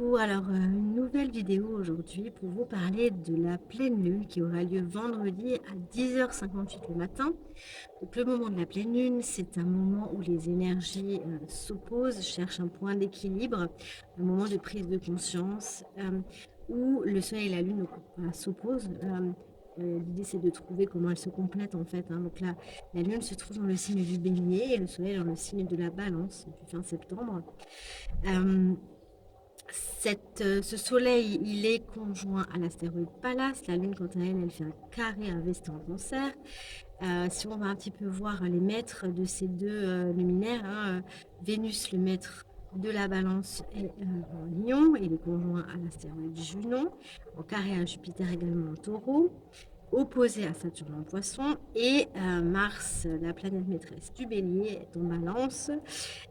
Coucou, une nouvelle vidéo aujourd'hui pour vous parler de la pleine lune qui aura lieu vendredi à 10h58 le matin. Donc le moment de la pleine lune, c'est un moment où les énergies s'opposent, cherchent un point d'équilibre, un moment de prise de conscience où le soleil et la lune donc, voilà, s'opposent. L'idée c'est de trouver comment elles se complètent en fait, hein. Donc là, la lune se trouve dans le signe du bélier et le soleil dans le signe de la balance depuis fin septembre. Euh, ce soleil, il est conjoint à l'astéroïde Pallas. La Lune, quant à elle, elle fait un carré à Vesta en Cancer. Si on va un petit peu voir les maîtres de ces deux luminaires, hein, Vénus, le maître de la Balance, est en Lion. Il est conjoint à l'astéroïde Junon, en carré à Jupiter également en Taureau, opposé à Saturne en Poisson. Et Mars, la planète maîtresse du Bélier, est en Balance.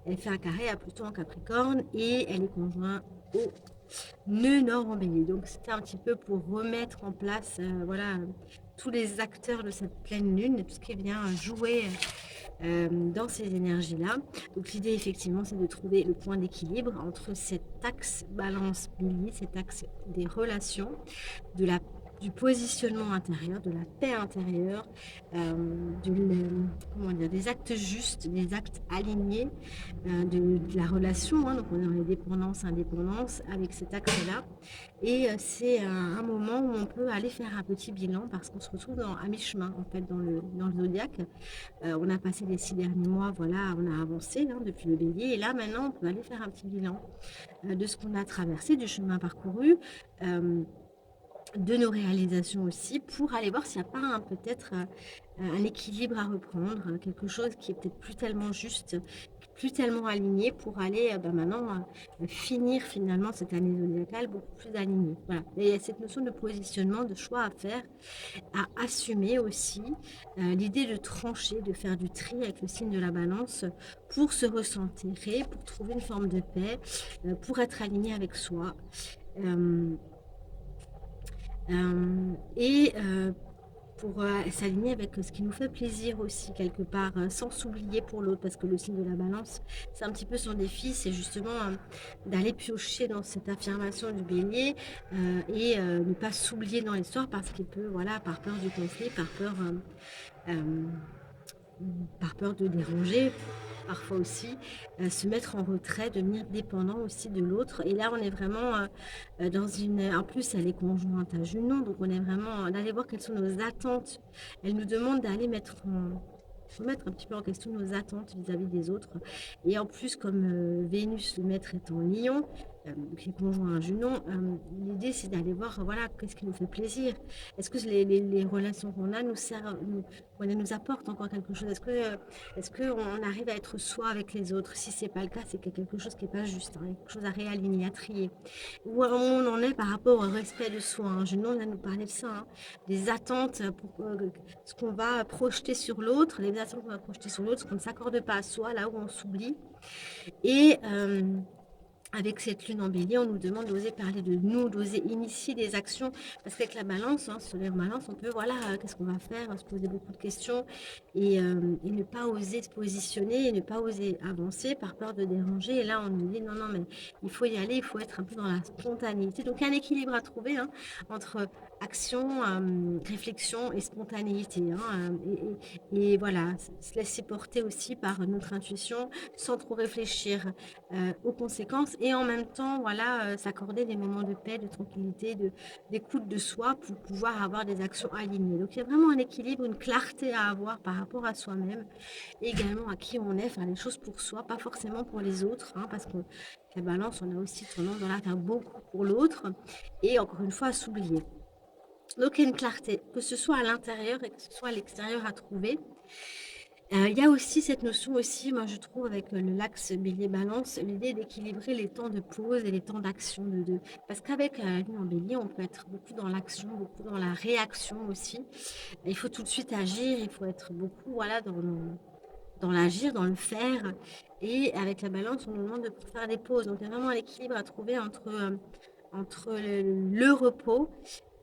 Elle fait un carré à Pluton en Capricorne et elle est conjointe au nœud nord en bélier. Donc c'était un petit peu pour remettre en place voilà, tous les acteurs de cette pleine lune, tout ce qui vient jouer dans ces énergies-là. Donc l'idée effectivement c'est de trouver le point d'équilibre entre cet axe balance bélier, cet axe des relations, de la du positionnement intérieur, de la paix intérieure, comment dire, des actes justes, des actes alignés, de la relation, hein. Donc on est dans les dépendances, indépendances avec cet axe-là. Et c'est un moment où on peut aller faire un petit bilan parce qu'on se retrouve à mi-chemin en fait dans le zodiaque. On a passé les 6 derniers mois, voilà, on a avancé hein, depuis le bélier. Et là maintenant, on peut aller faire un petit bilan de ce qu'on a traversé, du chemin parcouru. De nos réalisations aussi, pour aller voir s'il n'y a pas peut-être un équilibre à reprendre, quelque chose qui est peut-être plus tellement juste, plus tellement aligné pour aller maintenant finir finalement cette année zodiacale beaucoup plus alignée. Voilà. Et il y a cette notion de positionnement, de choix à faire, à assumer aussi, l'idée de trancher, de faire du tri avec le signe de la balance pour se recentrer, pour trouver une forme de paix, pour être aligné avec soi. Euh, et pour s'aligner avec ce qui nous fait plaisir aussi quelque part, sans s'oublier pour l'autre, parce que le signe de la balance, c'est un petit peu son défi, c'est justement d'aller piocher dans cette affirmation du bélier et ne pas s'oublier dans l'histoire parce qu'il peut, voilà, par peur du conflit, euh, par peur de déranger, parfois aussi, se mettre en retrait, devenir dépendant aussi de l'autre. Et là, on est vraiment dans une... En plus, elle est conjointe à Junon, donc on est vraiment d'aller voir quelles sont nos attentes. Elle nous demande d'aller remettre un petit peu en question nos attentes vis-à-vis des autres. Et en plus, comme Vénus, le maître, est en Lion, qui est conjoint à Junon, l'idée c'est d'aller voir voilà, qu'est-ce qui nous fait plaisir. Est-ce que les relations qu'on a nous servent, nous apportent encore quelque chose? Est-ce qu'on arrive à être soi avec les autres? Si c'est pas le cas, c'est qu'il y a quelque chose qui n'est pas juste, hein, quelque chose à réaligner, à trier. Où on en est par rapport au respect de soi, hein. Junon vient nous parler de ça, hein, des attentes, pour, ce qu'on va projeter sur l'autre, les attentes qu'on va projeter sur l'autre, ce qu'on ne s'accorde pas à soi, là où on s'oublie. Et avec cette lune en bélier, on nous demande d'oser parler de nous, d'oser initier des actions. Parce qu'avec la balance, hein, soleil en balance, on peut, voilà, qu'est-ce qu'on va faire? Se poser beaucoup de questions et ne pas oser se positionner et ne pas oser avancer par peur de déranger. Et là, on nous dit non, non, mais il faut y aller, il faut être un peu dans la spontanéité. Donc, il y a un équilibre à trouver hein, entre action, réflexion et spontanéité. Hein, et voilà, se laisser porter aussi par notre intuition sans trop réfléchir aux conséquences et en même temps voilà s'accorder des moments de paix, de tranquillité, d'écoute de soi pour pouvoir avoir des actions alignées. Donc il y a vraiment un équilibre, une clarté à avoir par rapport à soi-même et également à qui on est, faire les choses pour soi, pas forcément pour les autres, hein, parce que la balance, on a aussi tendance à faire beaucoup pour l'autre et encore une fois à s'oublier. Donc il y a une clarté, que ce soit à l'intérieur et que ce soit à l'extérieur à trouver. Il y a aussi cette notion aussi, moi je trouve avec l'axe bélier-balance, l'idée d'équilibrer les temps de pause et les temps d'action. Parce qu'avec la lune en bélier, on peut être beaucoup dans l'action, beaucoup dans la réaction aussi. Il faut tout de suite agir, il faut être beaucoup voilà, dans l'agir, dans le faire. Et avec la balance, on nous demande de faire des pauses. Donc il y a vraiment un équilibre à trouver entre le repos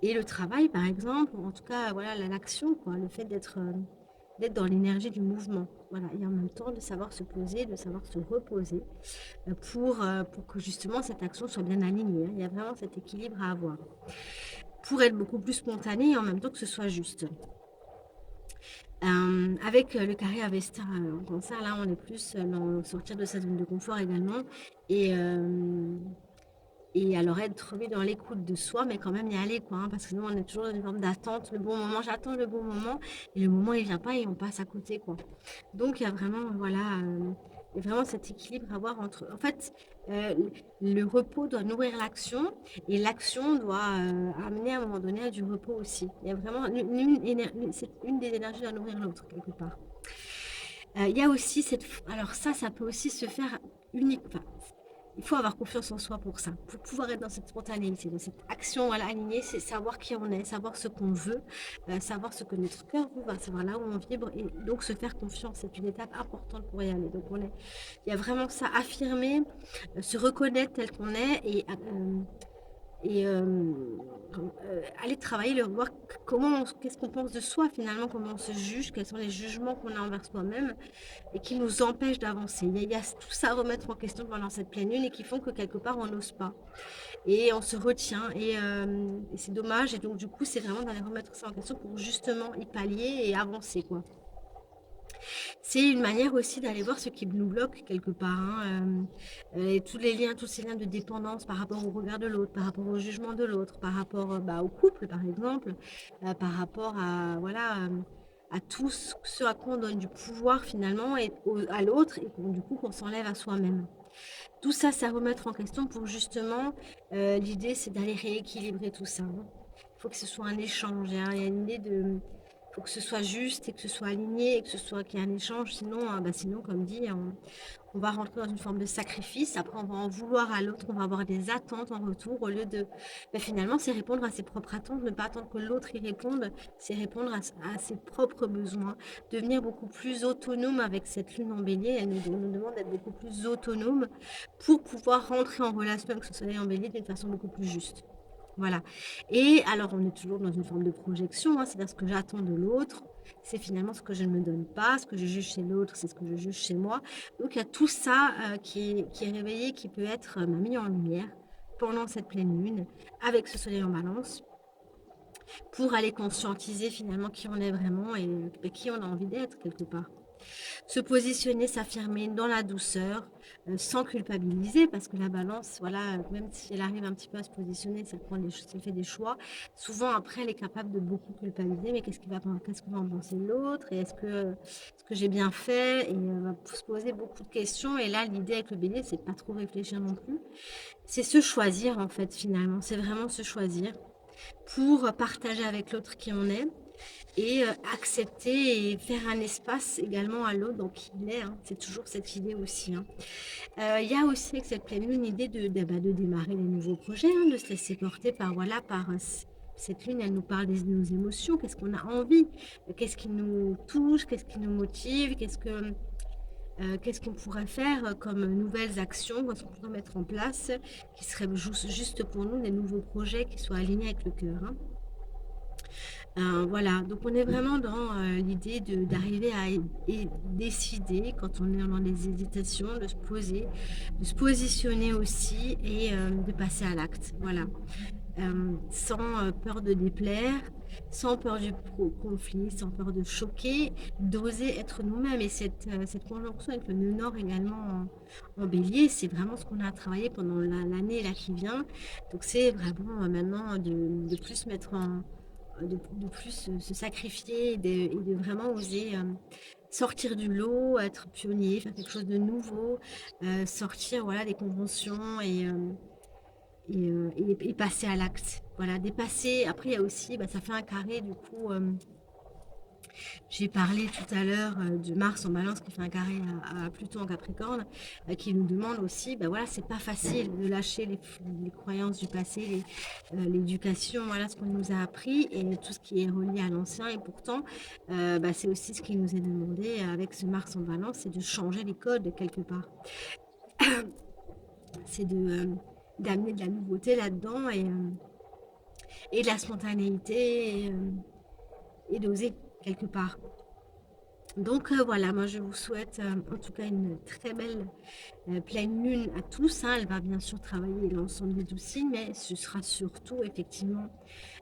et le travail, par exemple. En tout cas, voilà, l'action, quoi, le fait d'être... d'être dans l'énergie du mouvement. Voilà, et en même temps de savoir se poser, de savoir se reposer pour que justement cette action soit bien alignée, hein. Il y a vraiment cet équilibre à avoir pour être beaucoup plus spontané et en même temps que ce soit juste. Avec le carré Avesta en cancer, là, on est plus dans sortir de sa zone de confort également. Et, euh, et alors être remis dans l'écoute de soi, mais quand même y aller, quoi, hein, parce que nous, on est toujours dans une forme d'attente, le bon moment, j'attends le bon moment, et le moment, il vient pas et on passe à côté, quoi. Donc, il y a vraiment, voilà, il y a vraiment cet équilibre à avoir entre... En fait, euh, le repos doit nourrir l'action, et l'action doit amener à un moment donné à du repos aussi. Il y a vraiment une des énergies doit nourrir l'autre, quelque part. Il y a aussi cette... Alors ça peut aussi se faire unique. Enfin, il faut avoir confiance en soi pour ça, pour pouvoir être dans cette spontanéité, dans cette action voilà, alignée, c'est savoir qui on est, savoir ce qu'on veut, savoir ce que notre cœur veut, savoir là où on vibre, et donc se faire confiance, c'est une étape importante pour y aller. Donc il y a vraiment ça, affirmer, se reconnaître tel qu'on est et aller travailler, voir qu'est-ce qu'on pense de soi finalement, comment on se juge, quels sont les jugements qu'on a envers soi-même et qui nous empêchent d'avancer. Il y a tout ça à remettre en question pendant cette pleine lune et qui font que quelque part on n'ose pas et on se retient et c'est dommage et donc du coup c'est vraiment d'aller remettre ça en question pour justement y pallier et avancer quoi. C'est une manière aussi d'aller voir ce qui nous bloque quelque part, hein, et tous ces liens de dépendance par rapport au regard de l'autre, par rapport au jugement de l'autre, par rapport au couple par exemple, par rapport à voilà à tout ce à quoi on donne du pouvoir finalement à l'autre et du coup qu'on s'enlève à soi-même. Tout ça, c'est à remettre en question pour justement, l'idée c'est d'aller rééquilibrer tout ça, hein. Il faut que ce soit un échange, hein. Il y a une idée de faut que ce soit juste et que ce soit aligné et que ce soit qu'il y ait un échange. Sinon, sinon comme dit, on va rentrer dans une forme de sacrifice. Après, on va en vouloir à l'autre, on va avoir des attentes en retour au lieu de... finalement, c'est répondre à ses propres attentes, ne pas attendre que l'autre y réponde, c'est répondre à ses propres besoins, devenir beaucoup plus autonome avec cette lune en bélier. Elle nous demande d'être beaucoup plus autonome pour pouvoir rentrer en relation avec ce soleil en bélier d'une façon beaucoup plus juste. Voilà. Et alors, on est toujours dans une forme de projection, hein, c'est-à-dire ce que j'attends de l'autre, c'est finalement ce que je ne me donne pas, ce que je juge chez l'autre, c'est ce que je juge chez moi. Donc, il y a tout ça qui est réveillé, qui peut être mis en lumière pendant cette pleine lune, avec ce soleil en balance, pour aller conscientiser finalement qui on est vraiment et qui on a envie d'être quelque part. Se positionner, s'affirmer dans la douceur, sans culpabiliser, parce que la balance, voilà, même si elle arrive un petit peu à se positionner, si elle fait des choix, souvent après elle est capable de beaucoup culpabiliser, mais qu'est-ce que va en penser l'autre, et est-ce que j'ai bien fait, et va se poser beaucoup de questions, et là l'idée avec le bélier, c'est pas trop réfléchir non plus, c'est se choisir en fait finalement, c'est vraiment se choisir pour partager avec l'autre qui on est, et accepter et faire un espace également à l'autre, donc il est, hein, c'est toujours cette idée aussi, hein. Il y a aussi avec cette pleine lune l'idée de démarrer des nouveaux projets, hein, de se laisser porter par, voilà, cette lune, elle nous parle de nos émotions, qu'est-ce qu'on a envie, qu'est-ce qui nous touche, qu'est-ce qui nous motive, qu'est-ce qu'on pourrait faire comme nouvelles actions, qu'est-ce qu'on pourrait mettre en place, qui seraient juste pour nous, des nouveaux projets qui soient alignés avec le cœur, hein. Voilà, donc on est vraiment dans l'idée d'arriver à décider quand on est dans les hésitations, de se poser, de se positionner aussi et de passer à l'acte. Voilà. Sans peur de déplaire, sans peur du conflit, sans peur de choquer, d'oser être nous-mêmes. Et cette conjonction avec le nœud nord également en bélier, c'est vraiment ce qu'on a travaillé pendant l'année là qui vient. Donc c'est vraiment maintenant de plus mettre de plus se sacrifier et de vraiment oser sortir du lot, être pionnier, faire quelque chose de nouveau, sortir voilà, des conventions et passer à l'acte. Voilà, dépasser. Après, il y a aussi, ça fait un carré du coup. J'ai parlé tout à l'heure de Mars en balance qui fait un carré à Pluton en Capricorne, qui nous demande aussi, voilà, c'est pas facile de lâcher les croyances du passé, l'éducation, voilà ce qu'on nous a appris et tout ce qui est relié à l'ancien. Et pourtant, c'est aussi ce qui nous est demandé avec ce Mars en balance, c'est de changer les codes quelque part. C'est d'amener de la nouveauté là-dedans et de la spontanéité et d'oser quelque part. Donc voilà, moi je vous souhaite en tout cas une très belle pleine lune à tous, hein. Elle va bien sûr travailler l'ensemble des douze signes, mais ce sera surtout effectivement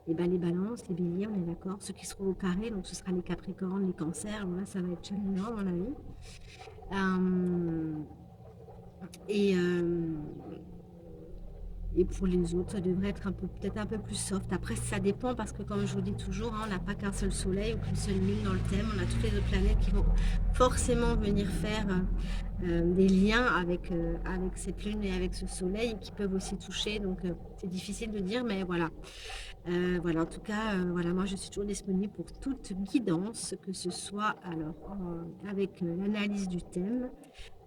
les balances, les béliers, on est d'accord, ceux qui seront au carré, donc ce sera les capricornes, les cancers, voilà, ça va être challengeant à mon avis. Euh, et, euh, et pour les autres, ça devrait être peut-être un peu plus soft. Après, ça dépend parce que, comme je vous dis toujours, hein, on n'a pas qu'un seul soleil ou qu'une seule lune dans le thème. On a toutes les autres planètes qui vont forcément venir faire des liens avec cette lune et avec ce soleil et qui peuvent aussi toucher. Donc, c'est difficile de dire, mais voilà. Voilà, en tout cas, voilà, moi, je suis toujours disponible pour toute guidance, que ce soit alors avec l'analyse du thème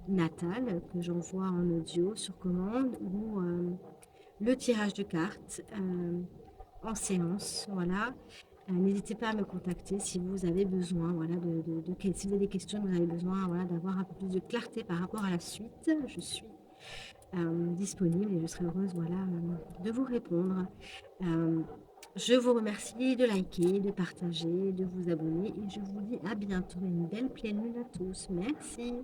natal que j'envoie en audio sur commande ou le tirage de cartes en séance. Voilà. N'hésitez pas à me contacter si vous avez besoin, voilà, si vous avez des questions, vous avez besoin, voilà, d'avoir un peu plus de clarté par rapport à la suite. Je suis disponible et je serai heureuse, voilà, de vous répondre. Euh, je vous remercie de liker, de partager, de vous abonner et je vous dis à bientôt. Une belle pleine lune à tous. Merci.